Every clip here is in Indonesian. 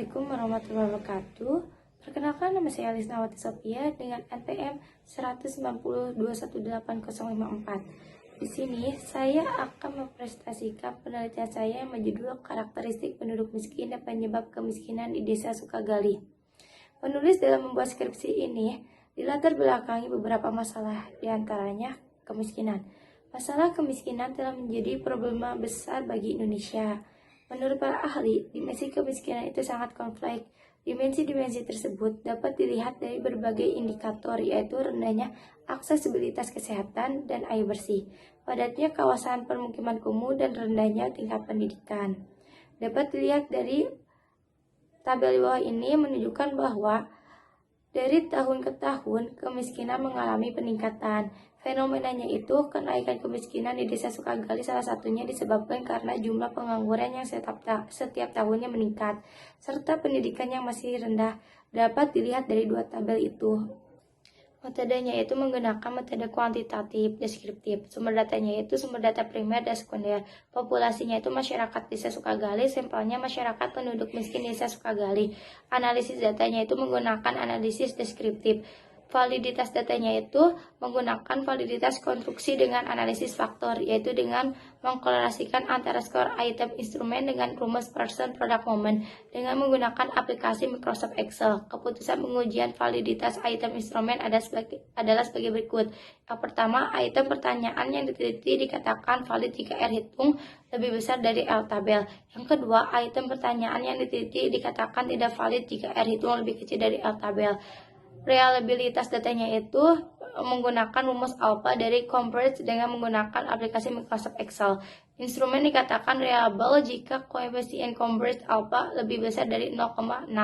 Assalamualaikum warahmatullahi wabarakatuh. Perkenalkan, nama saya Alisnawati Sophia dengan NPM 190218054. Di sini saya akan mempresentasikan penelitian saya yang berjudul karakteristik penduduk miskin dan penyebab kemiskinan di Desa Sukagali. Penulis dalam membuat skripsi ini dilatar belakangi beberapa masalah, diantaranya kemiskinan. Masalah kemiskinan telah menjadi problema besar bagi Indonesia. Menurut para ahli, dimensi kemiskinan itu sangat kompleks. Dimensi-dimensi tersebut dapat dilihat dari berbagai indikator, yaitu rendahnya aksesibilitas kesehatan dan air bersih, padatnya kawasan permukiman kumuh, dan rendahnya tingkat pendidikan. Dapat dilihat dari tabel di bawah ini menunjukkan bahwa dari tahun ke tahun, kemiskinan mengalami peningkatan. Fenomenanya itu kenaikan kemiskinan di Desa Sukagali salah satunya disebabkan karena jumlah pengangguran yang setiap tahunnya meningkat, serta pendidikan yang masih rendah. Dapat dilihat dari dua tabel itu. Metodenya itu menggunakan metode kuantitatif deskriptif. Sumber datanya itu sumber data primer dan sekunder. Populasinya itu masyarakat Desa Sukagali, sampelnya masyarakat penduduk miskin Desa Sukagali. Analisis datanya itu menggunakan analisis deskriptif. Validitas datanya itu menggunakan validitas konstruksi dengan analisis faktor, yaitu dengan mengkorelasikan antara skor item instrumen dengan rumus person product moment dengan menggunakan aplikasi Microsoft Excel. Keputusan pengujian validitas item instrumen adalah sebagai berikut. Yang pertama, item pertanyaan yang diteliti dikatakan valid jika R hitung lebih besar dari L tabel. Yang kedua, item pertanyaan yang diteliti dikatakan tidak valid jika R hitung lebih kecil dari L tabel. Reliabilitas datanya itu menggunakan rumus alpha dari Converge dengan menggunakan aplikasi Microsoft Excel. Instrumen dikatakan reliable jika koefisien Converge alpha lebih besar dari 0,6.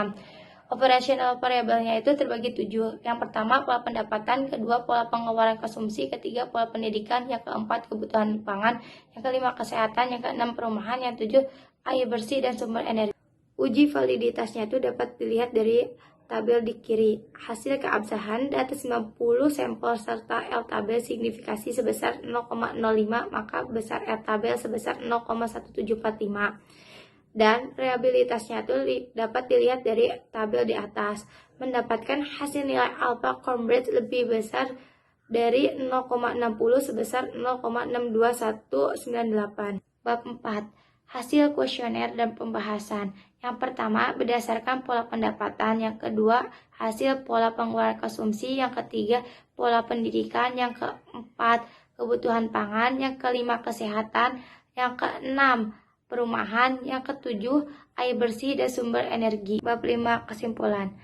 Operational variabelnya itu terbagi 7. Yang pertama, pola pendapatan, kedua, pola pengeluaran konsumsi, ketiga, pola pendidikan, yang keempat, kebutuhan pangan, yang kelima, kesehatan, yang keenam, perumahan, yang tujuh, air bersih dan sumber energi. Uji validitasnya itu dapat dilihat dari tabel di kiri. Hasil keabsahan data 90 sampel serta L tabel signifikasi sebesar 0,05, maka besar L tabel sebesar 0,1745. Dan reliabilitasnya itu dapat dilihat dari tabel di atas. Mendapatkan hasil nilai alpha Cambridge lebih besar dari 0,60 sebesar 0,62198. Bab 4. Hasil kuesioner dan pembahasan. Yang pertama, berdasarkan pola pendapatan. Yang kedua, hasil pola pengeluaran konsumsi. Yang ketiga, pola pendidikan. Yang keempat, kebutuhan pangan. Yang kelima, kesehatan. Yang keenam, perumahan. Yang ketujuh, air bersih dan sumber energi. Bab 5, kesimpulan.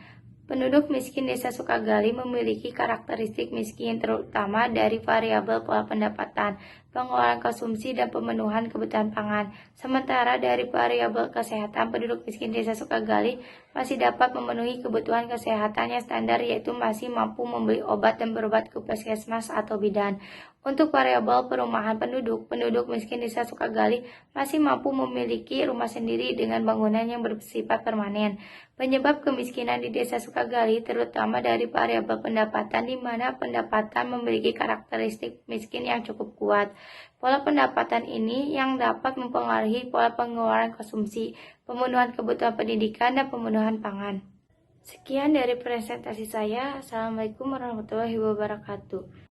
Penduduk miskin Desa Sukagali memiliki karakteristik miskin terutama dari variabel pola pendapatan, pengeluaran konsumsi, dan pemenuhan kebutuhan pangan. Sementara dari variabel kesehatan, penduduk miskin Desa Sukagali masih dapat memenuhi kebutuhan kesehatan yang standar, yaitu masih mampu membeli obat dan berobat ke puskesmas atau bidan. Untuk variabel perumahan penduduk miskin Desa Sukagali masih mampu memiliki rumah sendiri dengan bangunan yang bersifat permanen. Penyebab kemiskinan di Desa Sukagali terutama dari variabel pendapatan, di mana pendapatan memiliki karakteristik miskin yang cukup kuat. Pola pendapatan ini yang dapat mempengaruhi pola pengeluaran konsumsi, pemenuhan kebutuhan pendidikan, dan pemenuhan pangan. Sekian dari presentasi saya. Assalamualaikum warahmatullahi wabarakatuh.